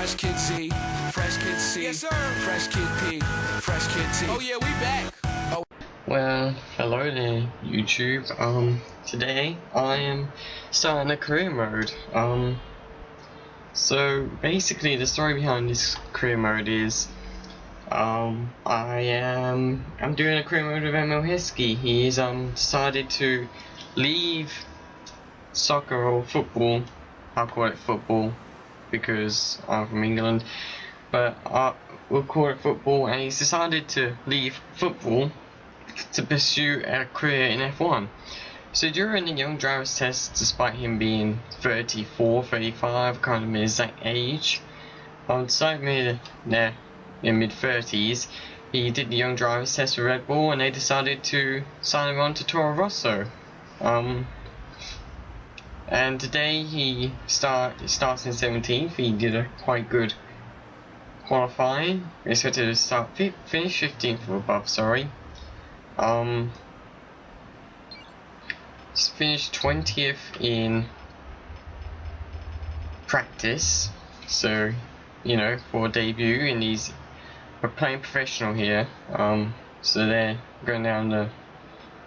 Fresh Kid Z, Fresh Kid C, yes, sir. Fresh Kid P, Fresh Kid T. Oh yeah, we back. Oh. Well, hello there, YouTube. Today I am starting a career mode. So basically the story behind this career mode is, I'm doing a career mode with Heskey. He's decided to leave soccer or football. I'll call it football because I'm from England, but we'll call it football. And he's decided to leave football to pursue a career in F1. So during the young driver's test, despite him being 34, 35, kind of his age, despite in mid-30s, he did the young driver's test with Red Bull, and they decided to sign him on to Toro Rosso. And today he starts in 17th. He did a quite good qualifying. He expected to finish 15th or above. Sorry. Finished 20th in practice. So, you know, for a debut, and we're playing professional here. So they're going down the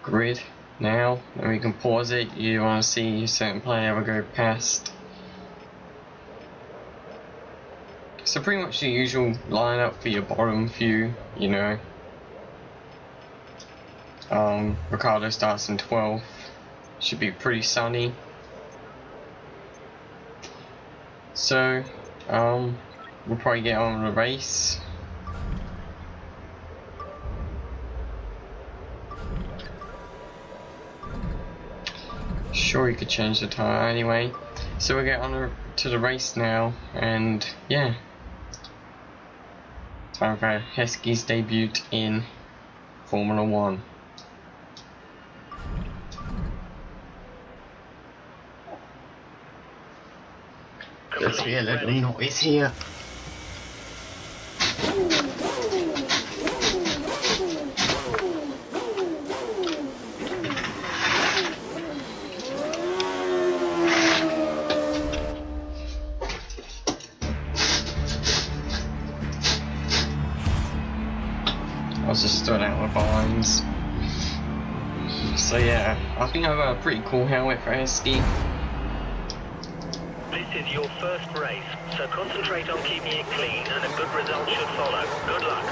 grid now, and we can pause it. You want to see a certain player ever go past. So pretty much the usual lineup for your bottom few, you know. Ricardo starts in 12th. Should be pretty sunny. So we'll probably get on with the race. Sure, you could change the tire anyway. So we'll get on to the race now, and yeah, time for Heskey's debut in Formula 1. There's a little noise here. I was just stood out with lines. So yeah, I think I've got a pretty cool helmet for Heskey. This is your first race, so concentrate on keeping it clean and a good result should follow. Good luck.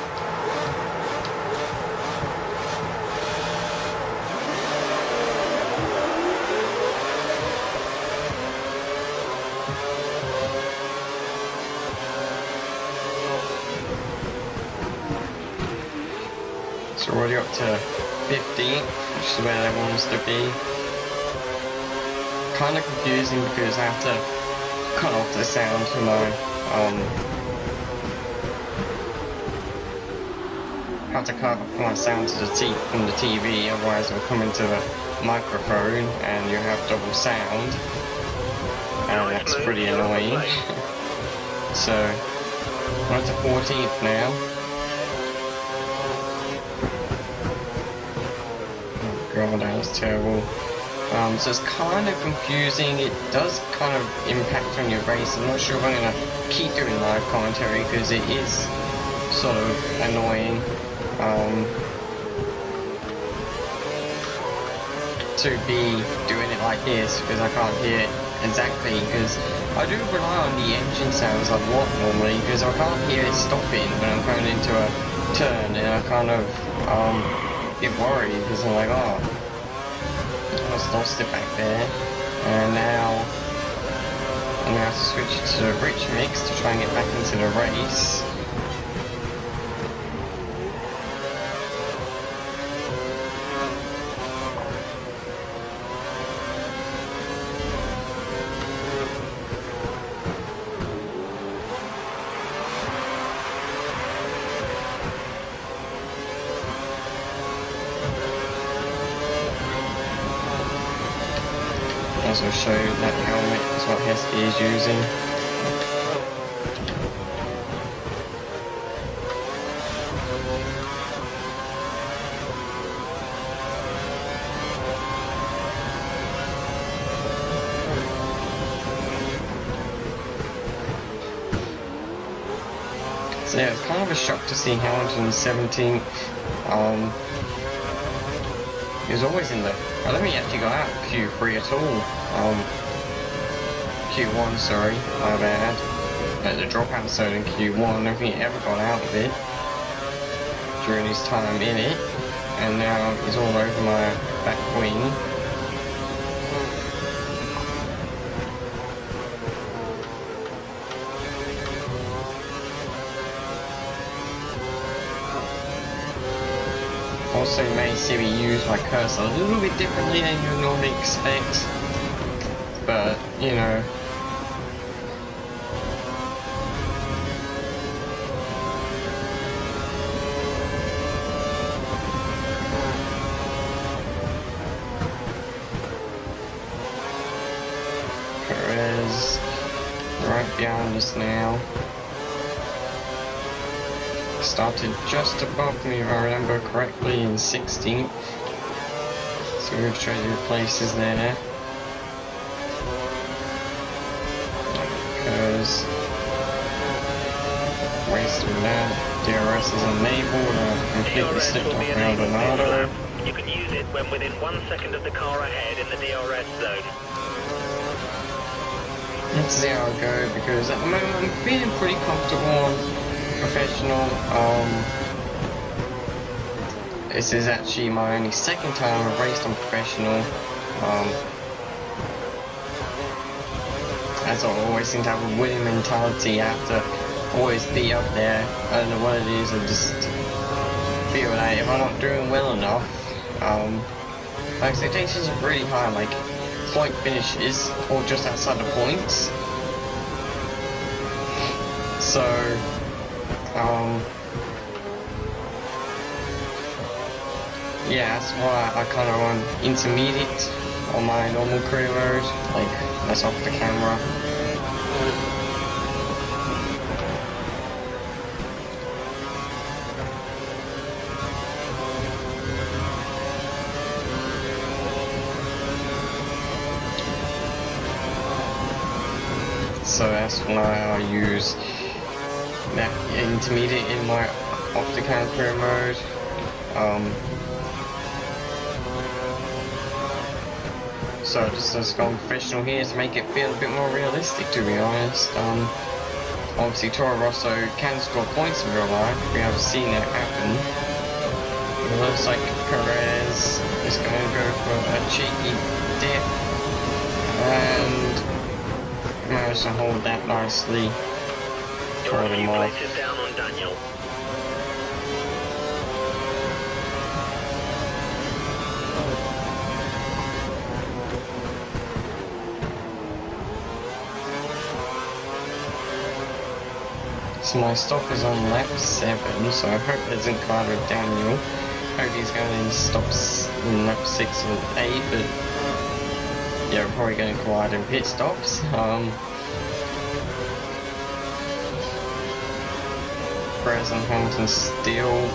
So we're already up to 15th, which is where they want us to be. Kind of confusing because I have to cut off the sound from my have to cut off my sound to from the TV, otherwise it'll come into the microphone and you have double sound, and that's pretty annoying. So we're up to 14th now. Oh god, that was terrible. So it's kind of confusing. It does kind of impact on your race. I'm not sure if I'm going to keep doing live commentary because it is sort of annoying to be doing it like this, because I can't hear it exactly, because I do rely on the engine sounds a lot normally, because I can't hear it stopping when I'm going into a turn, and I kind of get worried because I'm like, oh, I just lost it back there, and now I'm going to have to switch to the rich mix to try and get back into the race. As I'll show you, that helmet is what Heskey is using. So yeah, it's kind of a shock to see Hamilton 17th. He was always in the. I don't think he actually got out of Q3 at all. Q1, sorry, my bad. At the dropout zone in Q1, I don't think he ever got out of it during his time in it, and now he's all over my back wing. Also, you may see me use my cursor a little bit differently than you would normally expect, but you know. Perez right behind us now. Started just above me if I remember correctly in 16th. So we've traded places there. Because wasting that, DRS is enabled, I've completely slipped off Maldonado. You can use it when within 1 second of the car ahead in the DRS zone. Let's see how I go, because at the moment I'm feeling pretty comfortable on professional. This is actually my only second time I've raced on professional. As I always seem to have a winning mentality, I have to always be up there. I don't know what it is, I just feel like if I'm not doing well enough, my expectations are really high, like point finishes or just outside the points. So yeah, that's why I kind of run intermediate on my normal career mode, like that's off the camera. So that's why I use that intermediate in my off the camera mode. So just gone professional here to make it feel a bit more realistic, to be honest. Obviously Toro Rosso can score points in real life, we have seen that happen. It looks like Perez is going to go for a cheeky dip and managed to hold that nicely. You're a Hold few him off. places down on Daniel. So my stop is on lap 7, so I hope it doesn't collide with Daniel. Hope he's going to stop in lap 6 or 8, but yeah, we're probably going to collide in pit stops. Perez and Hamilton still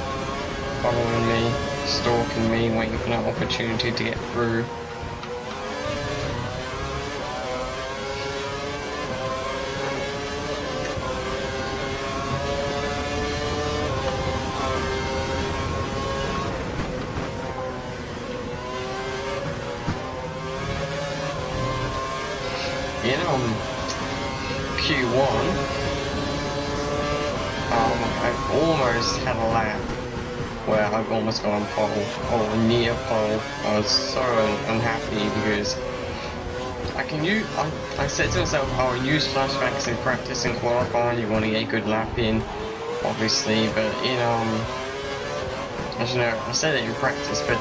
following me, stalking me, waiting for that opportunity to get through. In Q1, I've almost had a lap where I've almost got on pole, or near pole. I was so unhappy because I said to myself, I'll use flashbacks in practice and qualifying, you want to get a good lap in, obviously, but in, as you know, I said it in practice, but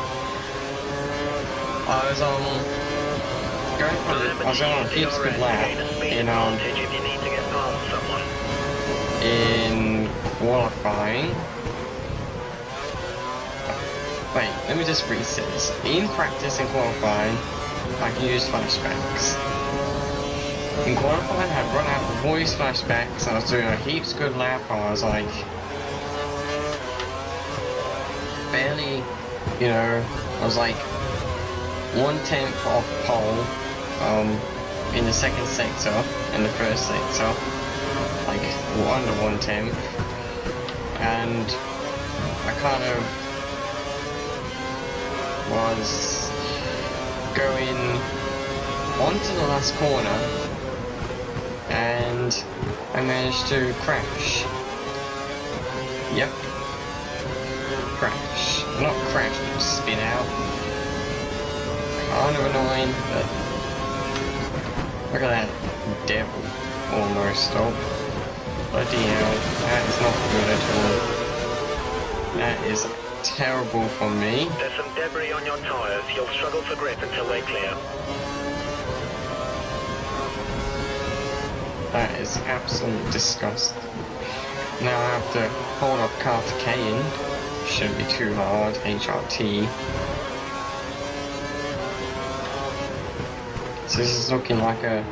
I was, I was going on a heaps good lap in qualifying. Wait, let me just reset this. In practice and qualifying, I can use flashbacks. In qualifying, I'd run out of voice flashbacks, I was doing a heaps good lap, I was like, barely, you know, I was like 1/10 off pole, in the second sector and the first sector, like under 1/10. and I kind of was going onto the last corner and I managed to crash. Yep. Crash. Not crash, but spin out. Kind of annoying, but look at that devil almost. Oh, bloody hell. That is not good at all. That is terrible for me. There's some debris on your tyres. You'll struggle for grip until they clear. That is absolute disgust. Now I have to hold off car decaying. Shouldn't be too hard. HRT. So this is looking like a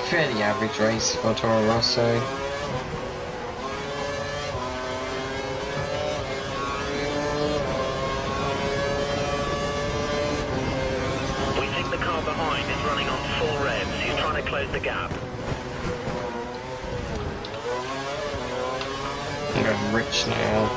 fairly average race for Toro Rosso. We think the car behind is running on full revs. He's trying to close the gap. I'm going rich now.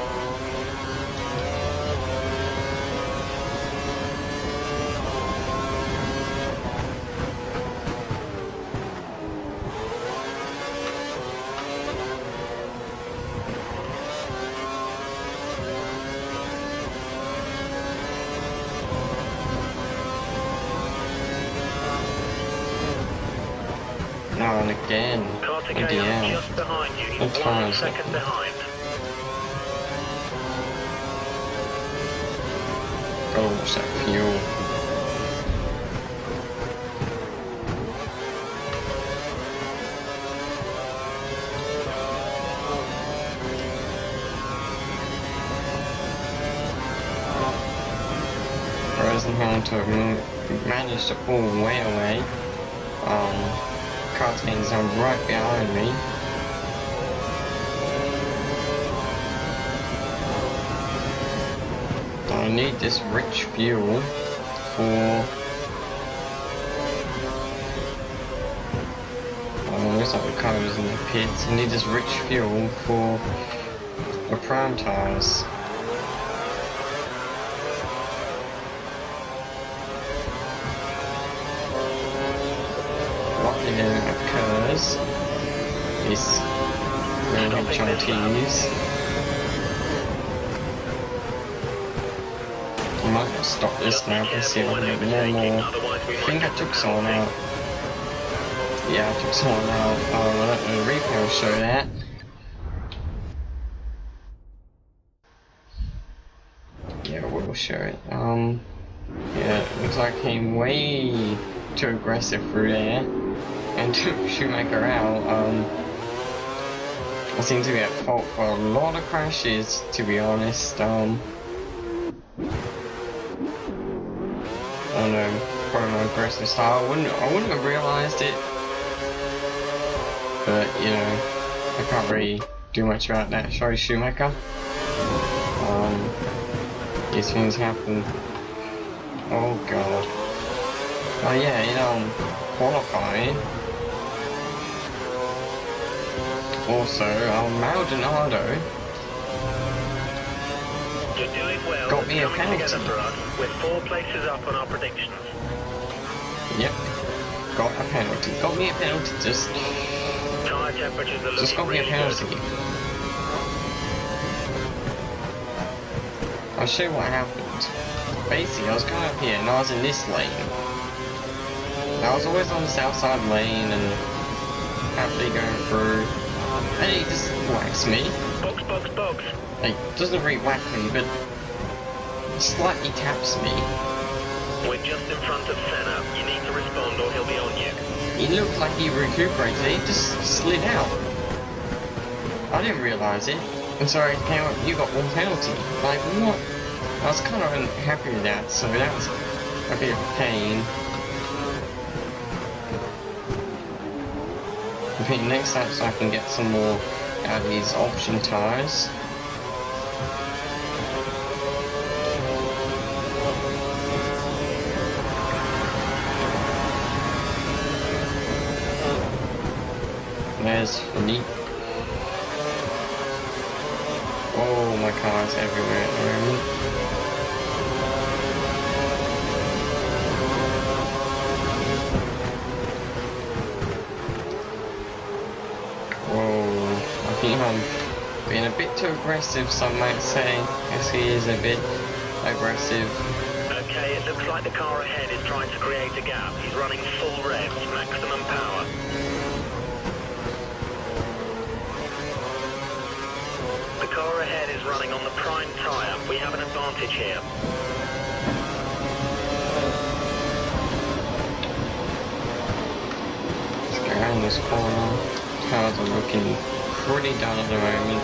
Now and again. Car to KO just behind you. He's 1 second behind. Gotta watch that fuel. Rosenhunter managed to pull way away. Cartman's right behind me. I need this rich fuel for... Oh, looks like the car is in the pits. I need this rich fuel for the prime tires. Luckily it occurs. These random HRTs. I might just stop this now and see if I can get more. I think I took someone out. Yeah, I took someone out. The replay will show that. Yeah, it will show it. Yeah, it looks like I came way too aggressive through there and took Schumacher out. I seem to be at fault for a lot of crashes, to be honest. On my aggressive style. I wouldn't have realised it, but you know, I can't really do much about that. Sorry, Schumacher. These things happen. Oh god. Oh yeah, in qualifying. Also, Maldonado got me a penalty. We're 4 places up on our predictions. Yep, got a penalty. Got me a penalty. Just got me a penalty. I'll show you what happened. Basically, I was going up here and I was in this lane. I was always on the south side lane and happily going through. And he just whacks me. Box. Like, doesn't really whack me, but slightly taps me. We're just in front of Senna. You need to respond or he'll be on you. He looked like he recuperated. He just slid out. I didn't realise it. And so I came up, you got 1 penalty. Like, what? I was kind of unhappy with that, so that was a bit of a pain. I think next time so I can get some more out of these option tyres. There's Philippe. other cars everywhere at the moment. Whoa, I think I'm being a bit too aggressive, some might say. Heskey is a bit aggressive. Okay, it looks like the car ahead is trying to create a gap. He's running full revs, maximum power. The car ahead is running on the prime tyre. We have an advantage here. Let's go around this corner. Cars are looking pretty dull at the moment.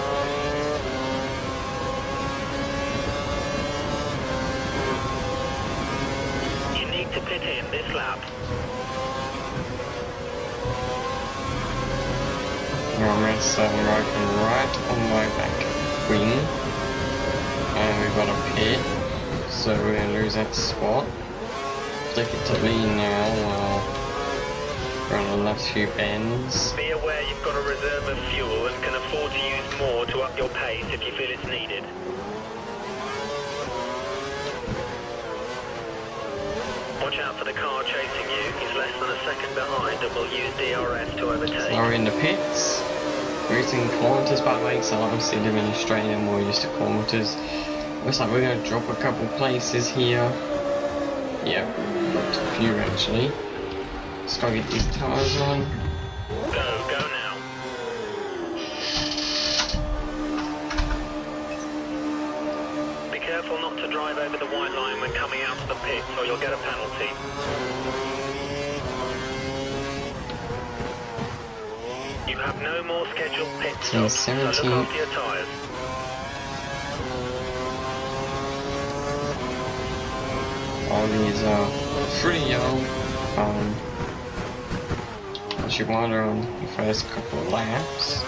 You need to pit in this lap. Alright, working right on my back wing. And we've got a pit. So we're going to lose that spot. Flick it to lean now while we're on the last few bends. Be aware you've got a reserve of fuel and can afford to use more to up your pace if you feel it's needed. Watch out for the car chasing you. He's less than a second behind and will use DRS to overtake. So we're in the pits. We're using kilometers by the way, so obviously living in Australia, more used to kilometers. Looks like we're going to drop a couple places here. Yeah, dropped a few actually. Let's go get these tires on. Go now. Be careful not to drive over the white line when coming out of the pits or you'll get a penalty. You have no more scheduled pit stops, so look 17. after your tyres. All these are pretty young. As you wander on the first couple of laps.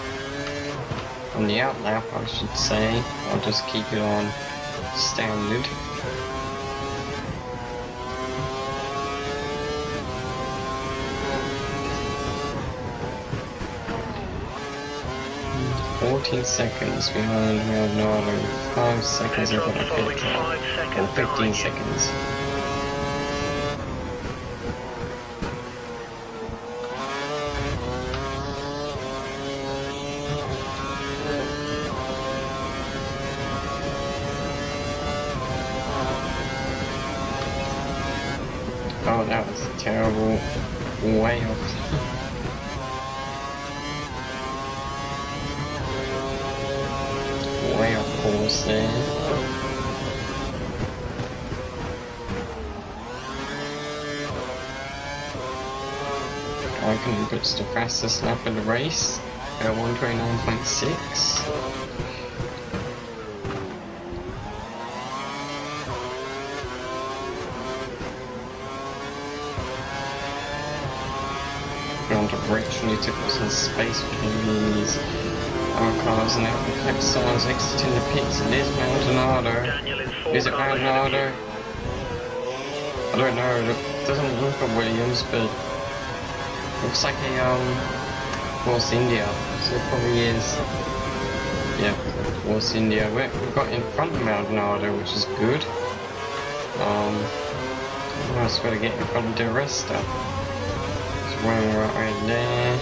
On the out lap, I should say. I'll just keep it on standard. "14 seconds behind Leonardo, 5 seconds into the pit trap, or 15 seconds. Oh, that was a terrible way off. Way off course there. I can puts the fastest lap of the race at 129.6. On to Rich, need to put some space between these cars now. In fact, someone's exiting the pits. It is Maldonado. Daniel is 4 Is it cars ahead of Maldonado? I don't know. It doesn't look like Williams, but looks like a Force India. So it probably is. Yeah, Force India. We've got in front of Maldonado, which is good. Now I've got to get in front of the rest stuff. Where we're at right there.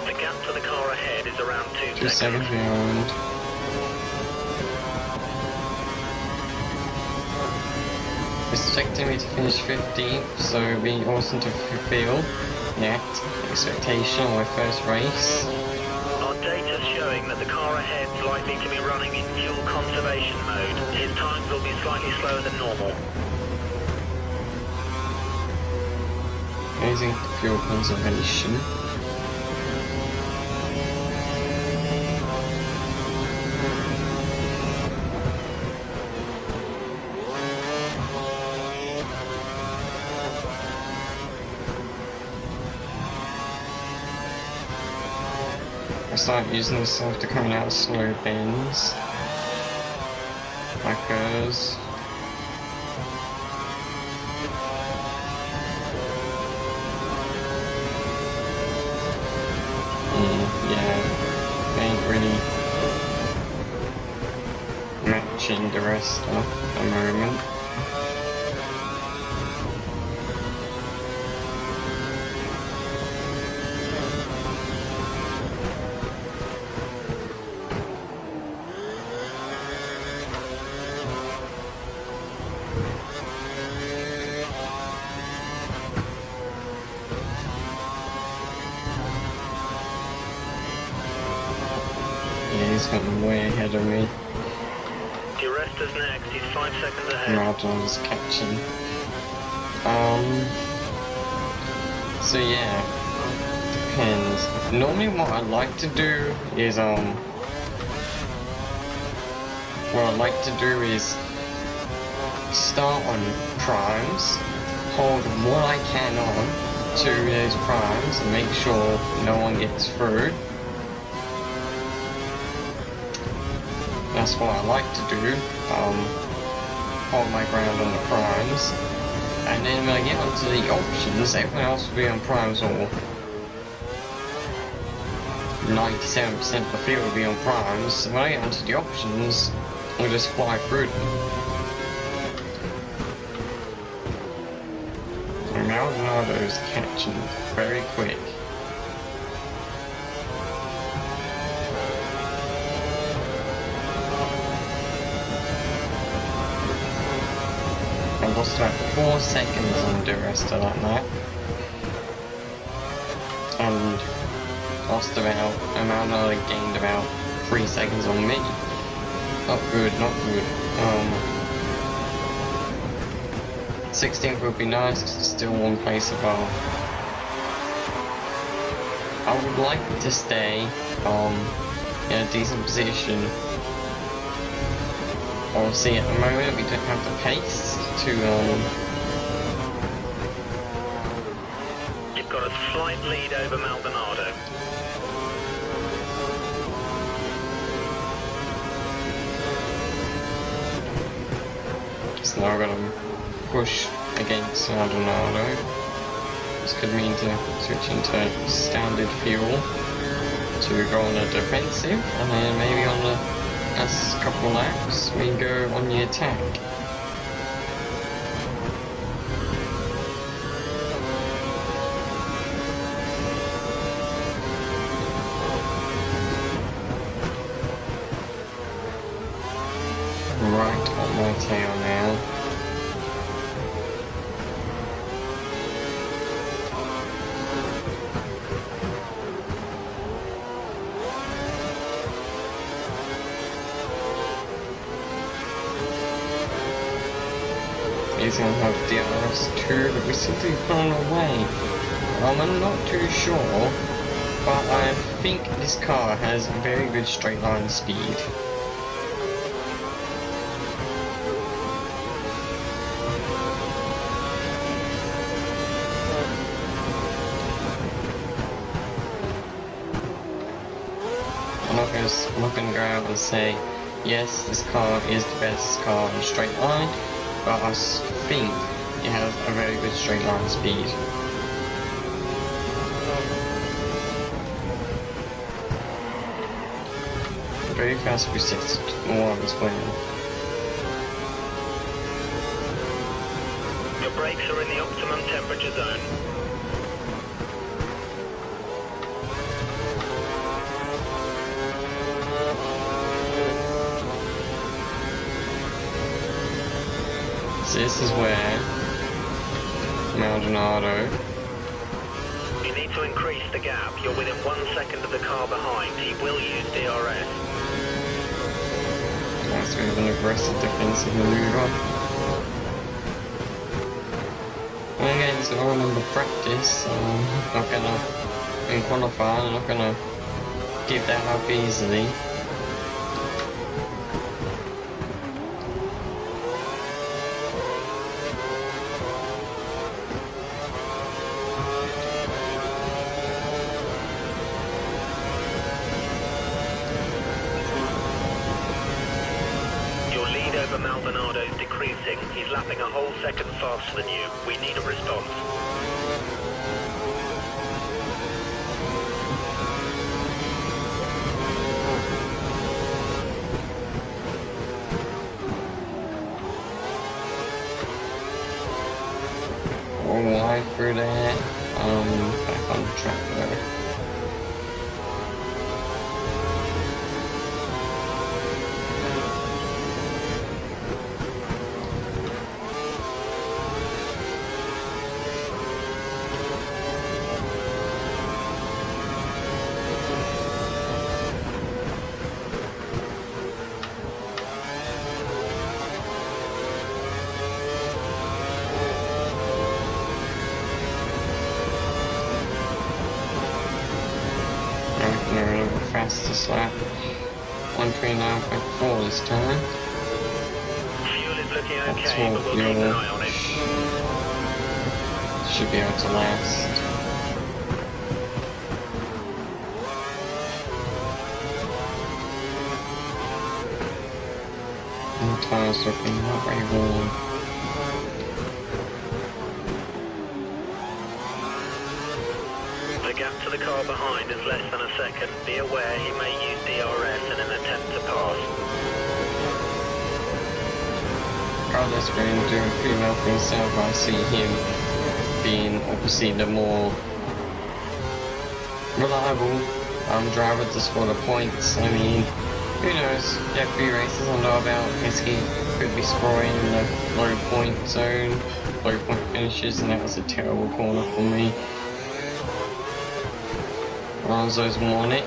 The gap to the car ahead is around 2 2 seconds. seconds behind. It's expecting me to finish 15th, so it'd be awesome to fulfill that expectation on my first race. Our data's showing that the car ahead's likely to be running in fuel conservation mode. His times will be slightly slower than normal. Using fuel conservation. I start using this after coming out of slow bends. Backers. yeah, ain't really matching the rest of the moment. He's gotten way ahead of me. DiResta's next, he's 5 seconds ahead. Marathon's catching. So yeah, depends. Normally what I like to do is, start on primes, hold what I can on to those primes and make sure no one gets through. That's what I like to do, hold my ground on the primes, and then when I get onto the options, everyone else will be on primes, or 97% of the field will be on primes, so when I get onto the options, I'll just fly through them. And Maldonado's catching very quick. I lost about 4 seconds on the rest of that night, and lost about, Maldonado gained about 3 seconds on me. Not good, not good. 16th would be nice, because it's still one place above. I would like to stay in a decent position. Obviously at the moment we don't have the pace to You've got a slight lead over Maldonado. so now I've got to push against Maldonado. This could mean to switch into standard fuel to go on the defensive, and then maybe on the last couple of laps we go on the attack. Right on my tail now. He's gonna have DRS2, but we seem to be pulling away. I'm not too sure, but I think this car has very good straight line speed. I'm not gonna go out and say, yes, this car is the best car in straight line, but I think it has a very good straight line speed. Very fast resist while I was playing. Your brakes are in the optimum temperature zone. So this is where Maldonado. You need to increase the gap. You're within 1 second of the car behind. He will use DRS. That's kind of an aggressive defensive maneuver. And again, it's all in practice. Not gonna, in qualifying, I'm not gonna give that up easily. Maldonado's decreasing. He's lapping a whole second faster than you. We need a response. through there. Back on track though. Fastest lap, 1:29.4 this time. Fuel is looking That's okay, all but we'll keep an fuel. eye on it. Should be able to last. And the tyres looking not very warm. The gap to the car behind is less than a second. Be aware he may use DRS in an attempt to pass. Carlos been doing pretty well for himself. I see him being obviously the more reliable driver to score the points. I mean, who knows? Yeah, 3 races under our belt. Heskey could be scoring in the low point zone, low point finishes, and that was a terrible corner for me. Alonso's won it.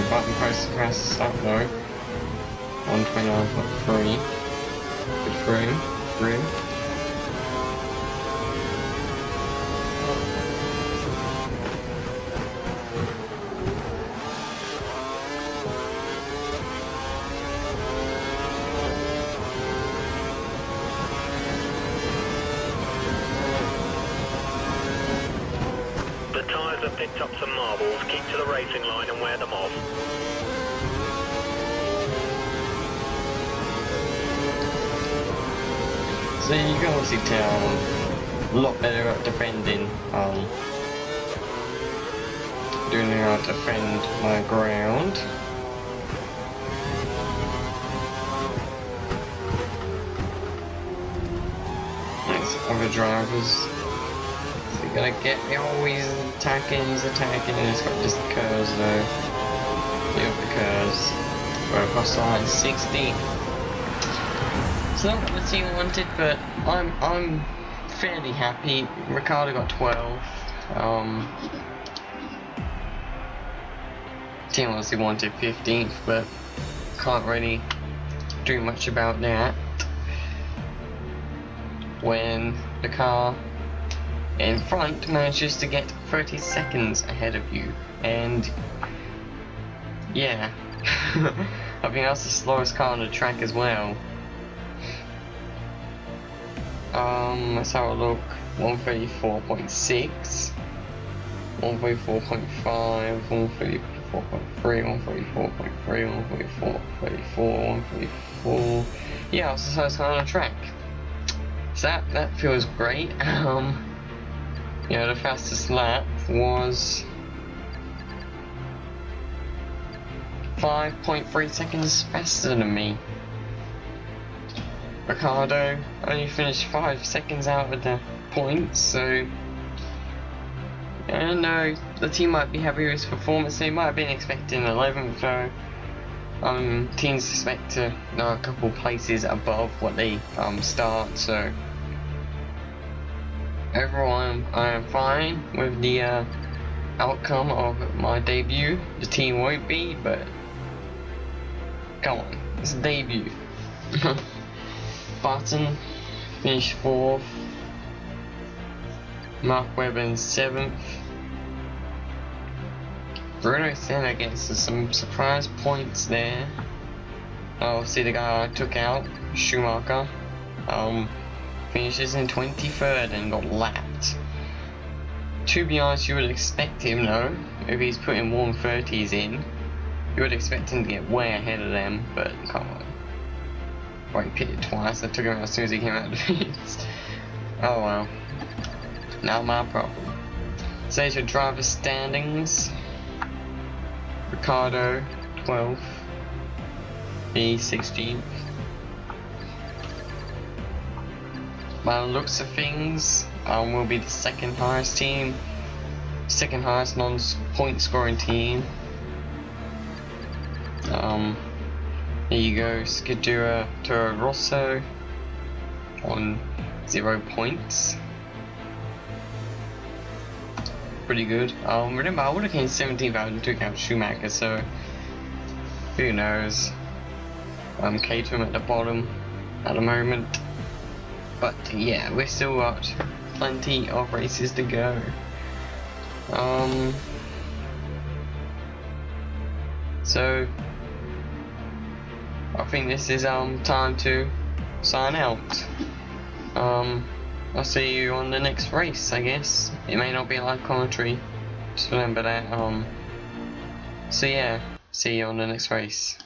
Button press stop though. 1:29.3. Good room. The tyres have picked up some marbles. Keep to the racing line and wear them off. So you can obviously tell a lot better at defending. Doing how to defend my ground. Nice other drivers. They're gonna get me. Oh, he's attacking, and it's got just curves though. Yep, the curves. We're across the line 60. It's not what the team wanted, but I'm fairly happy. Ricardo got 12. Team obviously wanted 15th, but can't really do much about that when the car in front manages to get 30 seconds ahead of you. And yeah, I think that's the slowest car on the track as well. Let's have a look. 134.6, 134.5, 134.3, 134.3, 134. Yeah, it's the slowest car on the track. So that feels great. Yeah, the fastest lap was 5.3 seconds faster than me. Ricardo only finished 5 seconds out of the points, so I know the team might be happy with his performance. They might have been expecting 11th though. Teams expect to know a couple places above what they start, so overall I am fine with the outcome of my debut. The team won't be, but come on, it's a debut. Button finished 4th, Mark Webber 7th, Bruno Senna gets some surprise points there. See the guy I took out, Schumacher, finishes in 23rd and got lapped. To be honest, you would expect him though, if he's putting 130s in, you would expect him to get way ahead of them, but come on. Well, he pitted twice. I took him out as soon as he came out of the fence. Oh well. Not my problem. So here's your driver standings. Ricardo, 12th. be 16th. By the looks of things, we'll be the second highest team, second highest non-point scoring team. There you go, Skidura Toro Rosso on 0 points. Pretty good. Remember, I would have came 17th out and took out Schumacher, so who knows. Caterham at the bottom at the moment. But yeah, we've still got plenty of races to go. So I think this is time to sign out. I'll see you on the next race, I guess. It may not be live commentary, just remember that. So yeah, see you on the next race.